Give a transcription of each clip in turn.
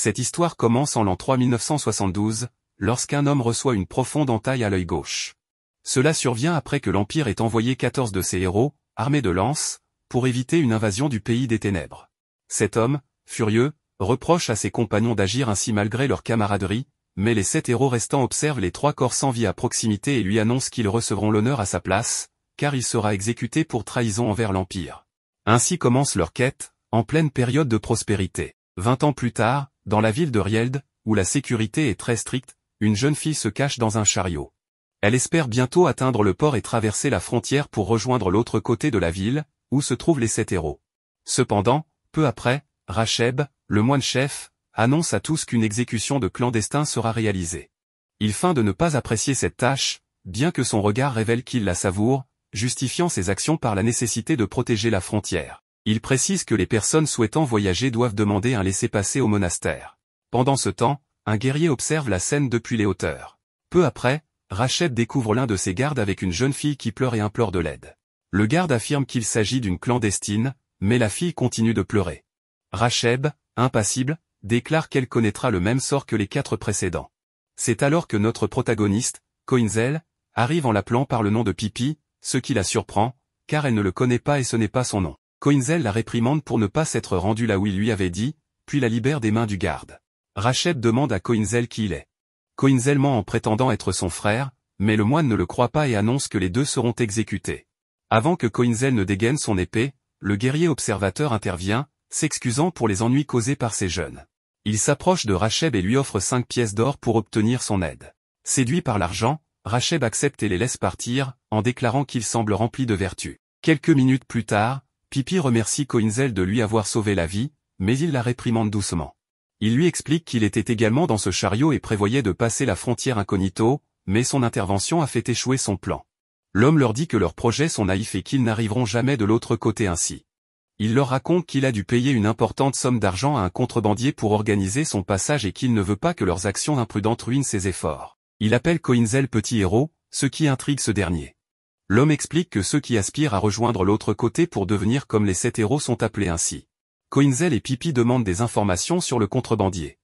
Cette histoire commence en l'an 3972, lorsqu'un homme reçoit une profonde entaille à l'œil gauche. Cela survient après que l'Empire ait envoyé 14 de ses héros, armés de lances, pour éviter une invasion du pays des ténèbres. Cet homme, furieux, reproche à ses compagnons d'agir ainsi malgré leur camaraderie, mais les 7 héros restants observent les 3 corps sans vie à proximité et lui annoncent qu'ils recevront l'honneur à sa place, car il sera exécuté pour trahison envers l'Empire. Ainsi commence leur quête, en pleine période de prospérité. 20 ans plus tard, dans la ville de Rield, où la sécurité est très stricte, une jeune fille se cache dans un chariot. Elle espère bientôt atteindre le port et traverser la frontière pour rejoindre l'autre côté de la ville, où se trouvent les 7 héros. Cependant, peu après, Racheb, le moine-chef, annonce à tous qu'une exécution de clandestin sera réalisée. Il feint de ne pas apprécier cette tâche, bien que son regard révèle qu'il la savoure, justifiant ses actions par la nécessité de protéger la frontière. Il précise que les personnes souhaitant voyager doivent demander un laissez-passer au monastère. Pendant ce temps, un guerrier observe la scène depuis les hauteurs. Peu après, Racheb découvre l'un de ses gardes avec une jeune fille qui pleure et implore de l'aide. Le garde affirme qu'il s'agit d'une clandestine, mais la fille continue de pleurer. Racheb, impassible, déclare qu'elle connaîtra le même sort que les 4 précédents. C'est alors que notre protagoniste, Koinzel, arrive en l'appelant par le nom de Pipi, ce qui la surprend, car elle ne le connaît pas et ce n'est pas son nom. Koinzel la réprimande pour ne pas s'être rendu là où il lui avait dit, puis la libère des mains du garde. Racheb demande à Koinzel qui il est. Koinzel ment en prétendant être son frère, mais le moine ne le croit pas et annonce que les deux seront exécutés. Avant que Koinzel ne dégaine son épée, le guerrier observateur intervient, s'excusant pour les ennuis causés par ces jeunes. Il s'approche de Racheb et lui offre 5 pièces d'or pour obtenir son aide. Séduit par l'argent, Racheb accepte et les laisse partir, en déclarant qu'il semble rempli de vertu. Quelques minutes plus tard, Pipi remercie Koinzel de lui avoir sauvé la vie, mais il la réprimande doucement. Il lui explique qu'il était également dans ce chariot et prévoyait de passer la frontière incognito, mais son intervention a fait échouer son plan. L'homme leur dit que leurs projets sont naïfs et qu'ils n'arriveront jamais de l'autre côté ainsi. Il leur raconte qu'il a dû payer une importante somme d'argent à un contrebandier pour organiser son passage et qu'il ne veut pas que leurs actions imprudentes ruinent ses efforts. Il appelle Koinzel petit héros, ce qui intrigue ce dernier. L'homme explique que ceux qui aspirent à rejoindre l'autre côté pour devenir comme les 7 héros sont appelés ainsi. Koinzel et Pipi demandent des informations sur le contrebandier.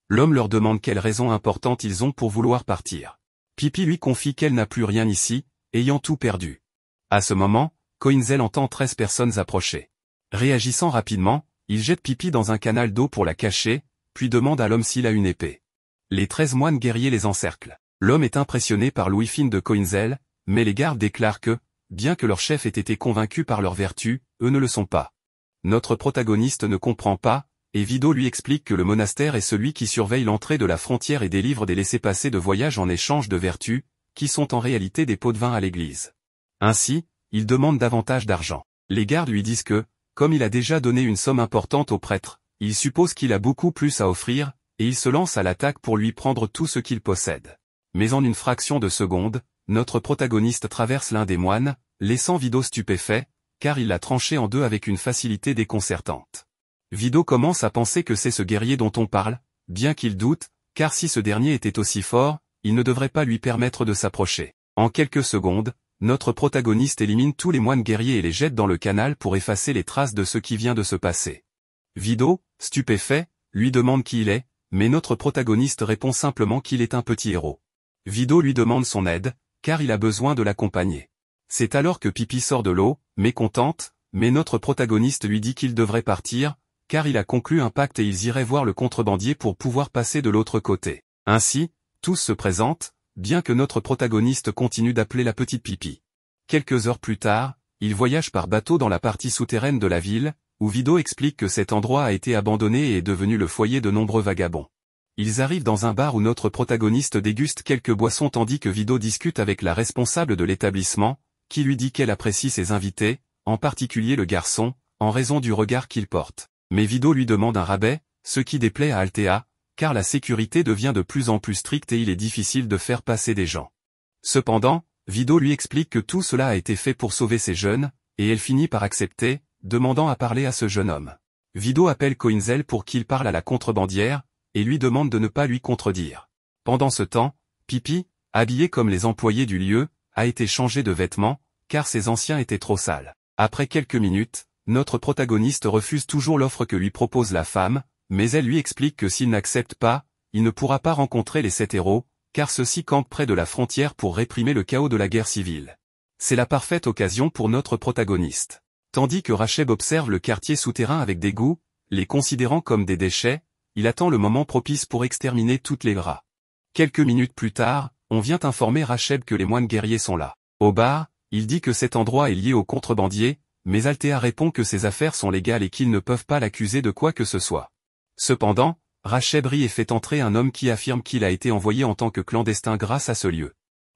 L'homme leur demande quelles raisons importantes ils ont pour vouloir partir. Pipi lui confie qu'elle n'a plus rien ici, ayant tout perdu. À ce moment, Koinzel entend 13 personnes approcher. Réagissant rapidement, il jette Pipi dans un canal d'eau pour la cacher, puis demande à l'homme s'il a une épée. Les 13 moines guerriers les encerclent. L'homme est impressionné par l'ouïe fine de Koinzel, mais les gardes déclarent que, bien que leur chef ait été convaincu par leur vertu, eux ne le sont pas. Notre protagoniste ne comprend pas, et Vido lui explique que le monastère est celui qui surveille l'entrée de la frontière et délivre des laissez-passer de voyage en échange de vertus, qui sont en réalité des pots de vin à l'église. Ainsi, il demande davantage d'argent. Les gardes lui disent que, comme il a déjà donné une somme importante au prêtre, il suppose qu'il a beaucoup plus à offrir, et il se lance à l'attaque pour lui prendre tout ce qu'il possède. Mais en une fraction de seconde, notre protagoniste traverse l'un des moines, laissant Vido stupéfait, car il l'a tranché en deux avec une facilité déconcertante. Vido commence à penser que c'est ce guerrier dont on parle, bien qu'il doute, car si ce dernier était aussi fort, il ne devrait pas lui permettre de s'approcher. En quelques secondes, notre protagoniste élimine tous les moines guerriers et les jette dans le canal pour effacer les traces de ce qui vient de se passer. Vido, stupéfait, lui demande qui il est, mais notre protagoniste répond simplement qu'il est un petit héros. Vido lui demande son aide, car il a besoin de l'accompagner. C'est alors que Pipi sort de l'eau, mécontente, mais notre protagoniste lui dit qu'il devrait partir, car il a conclu un pacte et ils iraient voir le contrebandier pour pouvoir passer de l'autre côté. Ainsi, tous se présentent, bien que notre protagoniste continue d'appeler la petite Pipi. Quelques heures plus tard, ils voyagent par bateau dans la partie souterraine de la ville, où Vido explique que cet endroit a été abandonné et est devenu le foyer de nombreux vagabonds. Ils arrivent dans un bar où notre protagoniste déguste quelques boissons tandis que Vido discute avec la responsable de l'établissement, qui lui dit qu'elle apprécie ses invités, en particulier le garçon, en raison du regard qu'il porte. Mais Vido lui demande un rabais, ce qui déplaît à Althea, car la sécurité devient de plus en plus stricte et il est difficile de faire passer des gens. Cependant, Vido lui explique que tout cela a été fait pour sauver ces jeunes, et elle finit par accepter, demandant à parler à ce jeune homme. Vido appelle Koinzel pour qu'il parle à la contrebandière, et lui demande de ne pas lui contredire. Pendant ce temps, Pipi, habillé comme les employés du lieu, a été changé de vêtements, car ses anciens étaient trop sales. Après quelques minutes, notre protagoniste refuse toujours l'offre que lui propose la femme, mais elle lui explique que s'il n'accepte pas, il ne pourra pas rencontrer les 7 héros, car ceux-ci campent près de la frontière pour réprimer le chaos de la guerre civile. C'est la parfaite occasion pour notre protagoniste. Tandis que Racheb observe le quartier souterrain avec dégoût, les considérant comme des déchets, il attend le moment propice pour exterminer toutes les rats. Quelques minutes plus tard, on vient informer Racheb que les moines guerriers sont là. Au bar, il dit que cet endroit est lié aux contrebandiers, mais Althea répond que ses affaires sont légales et qu'ils ne peuvent pas l'accuser de quoi que ce soit. Cependant, Racheb rit et fait entrer un homme qui affirme qu'il a été envoyé en tant que clandestin grâce à ce lieu.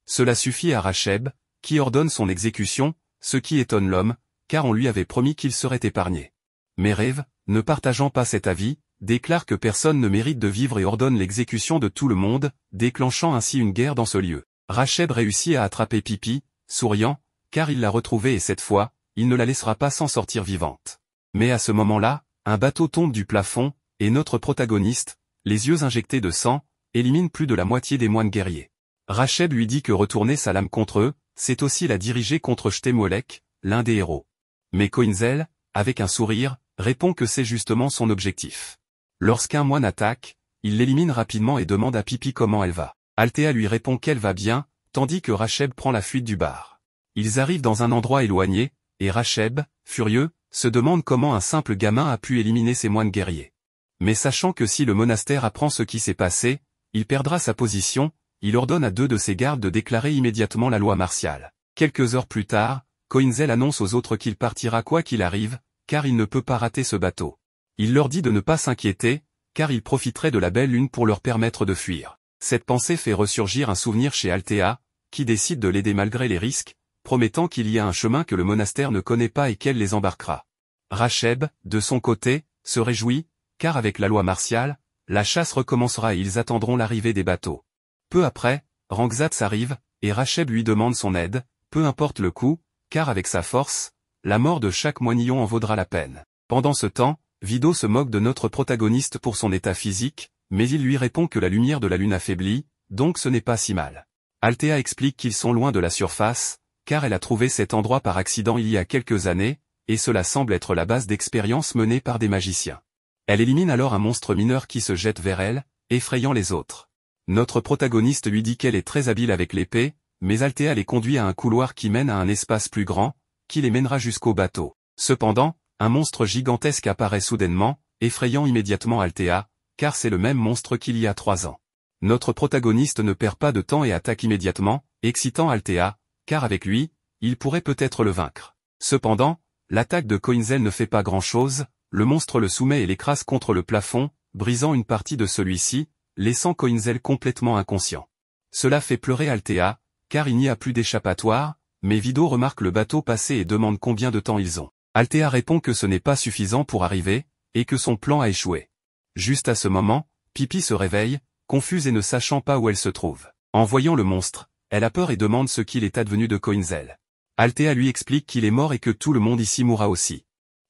Cela suffit à Racheb, qui ordonne son exécution, ce qui étonne l'homme, car on lui avait promis qu'il serait épargné. Mais Rêve, ne partageant pas cet avis, déclare que personne ne mérite de vivre et ordonne l'exécution de tout le monde, déclenchant ainsi une guerre dans ce lieu. Racheb réussit à attraper Pipi, souriant, car il l'a retrouvée et cette fois, il ne la laissera pas s'en sortir vivante. Mais à ce moment-là, un bateau tombe du plafond, et notre protagoniste, les yeux injectés de sang, élimine plus de la moitié des moines guerriers. Racheb lui dit que retourner sa lame contre eux, c'est aussi la diriger contre Shtemolek, l'un des héros. Mais Koinzel, avec un sourire, répond que c'est justement son objectif. Lorsqu'un moine attaque, il l'élimine rapidement et demande à Pipi comment elle va. Althea lui répond qu'elle va bien, tandis que Racheb prend la fuite du bar. Ils arrivent dans un endroit éloigné, et Racheb, furieux, se demande comment un simple gamin a pu éliminer ces moines guerriers. Mais sachant que si le monastère apprend ce qui s'est passé, il perdra sa position, il ordonne à 2 de ses gardes de déclarer immédiatement la loi martiale. Quelques heures plus tard, Koinzel annonce aux autres qu'il partira quoi qu'il arrive, car il ne peut pas rater ce bateau. Il leur dit de ne pas s'inquiéter, car il profiterait de la belle lune pour leur permettre de fuir. Cette pensée fait ressurgir un souvenir chez Althea, qui décide de l'aider malgré les risques, promettant qu'il y a un chemin que le monastère ne connaît pas et qu'elle les embarquera. Racheb, de son côté, se réjouit, car avec la loi martiale, la chasse recommencera et ils attendront l'arrivée des bateaux. Peu après, Rangzatz arrive, et Racheb lui demande son aide, peu importe le coût, car avec sa force, la mort de chaque moinillon en vaudra la peine. Pendant ce temps, Vido se moque de notre protagoniste pour son état physique, mais il lui répond que la lumière de la lune affaiblit, donc ce n'est pas si mal. Althea explique qu'ils sont loin de la surface, car elle a trouvé cet endroit par accident il y a quelques années, et cela semble être la base d'expériences menées par des magiciens. Elle élimine alors un monstre mineur qui se jette vers elle, effrayant les autres. Notre protagoniste lui dit qu'elle est très habile avec l'épée, mais Althea les conduit à un couloir qui mène à un espace plus grand, qui les mènera jusqu'au bateau. Cependant, un monstre gigantesque apparaît soudainement, effrayant immédiatement Althea, car c'est le même monstre qu'il y a 3 ans. Notre protagoniste ne perd pas de temps et attaque immédiatement, excitant Althea, car avec lui, il pourrait peut-être le vaincre. Cependant, l'attaque de Koinzel ne fait pas grand-chose, le monstre le soumet et l'écrase contre le plafond, brisant une partie de celui-ci, laissant Koinzel complètement inconscient. Cela fait pleurer Althea, car il n'y a plus d'échappatoire, mais Vido remarque le bateau passer et demande combien de temps ils ont. Althea répond que ce n'est pas suffisant pour arriver, et que son plan a échoué. Juste à ce moment, Pipi se réveille, confuse et ne sachant pas où elle se trouve. En voyant le monstre, elle a peur et demande ce qu'il est advenu de Koinzel. Althea lui explique qu'il est mort et que tout le monde ici mourra aussi.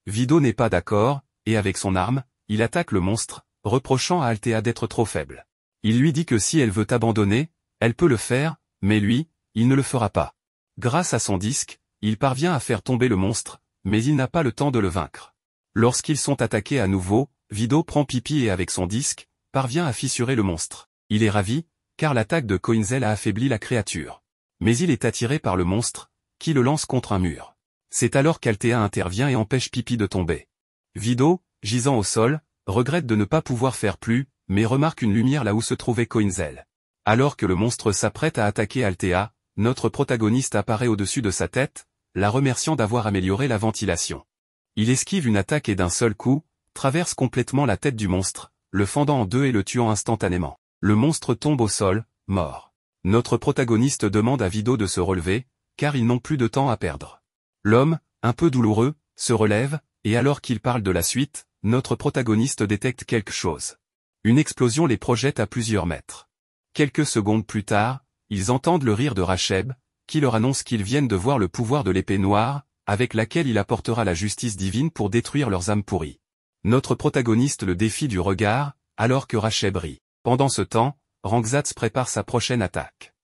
Vido n'est pas d'accord, et avec son arme, il attaque le monstre, reprochant à Althea d'être trop faible. Il lui dit que si elle veut abandonner, elle peut le faire, mais lui, il ne le fera pas. Grâce à son disque, il parvient à faire tomber le monstre, mais il n'a pas le temps de le vaincre. Lorsqu'ils sont attaqués à nouveau, Vido prend Pipi et avec son disque, parvient à fissurer le monstre. Il est ravi, car l'attaque de Koinzel a affaibli la créature. Mais il est attiré par le monstre, qui le lance contre un mur. C'est alors qu'Althea intervient et empêche Pipi de tomber. Vido, gisant au sol, regrette de ne pas pouvoir faire plus, mais remarque une lumière là où se trouvait Koinzel. Alors que le monstre s'apprête à attaquer Althea, notre protagoniste apparaît au-dessus de sa tête, la remerciant d'avoir amélioré la ventilation. Il esquive une attaque et d'un seul coup, traverse complètement la tête du monstre, le fendant en deux et le tuant instantanément. Le monstre tombe au sol, mort. Notre protagoniste demande à Vido de se relever, car ils n'ont plus de temps à perdre. L'homme, un peu douloureux, se relève, et alors qu'il parle de la suite, notre protagoniste détecte quelque chose. Une explosion les projette à plusieurs mètres. Quelques secondes plus tard, ils entendent le rire de Racheb, qui leur annonce qu'ils viennent de voir le pouvoir de l'épée noire, avec laquelle il apportera la justice divine pour détruire leurs âmes pourries. Notre protagoniste le défie du regard, alors que Racheb rit. Pendant ce temps, Rangzatz prépare sa prochaine attaque.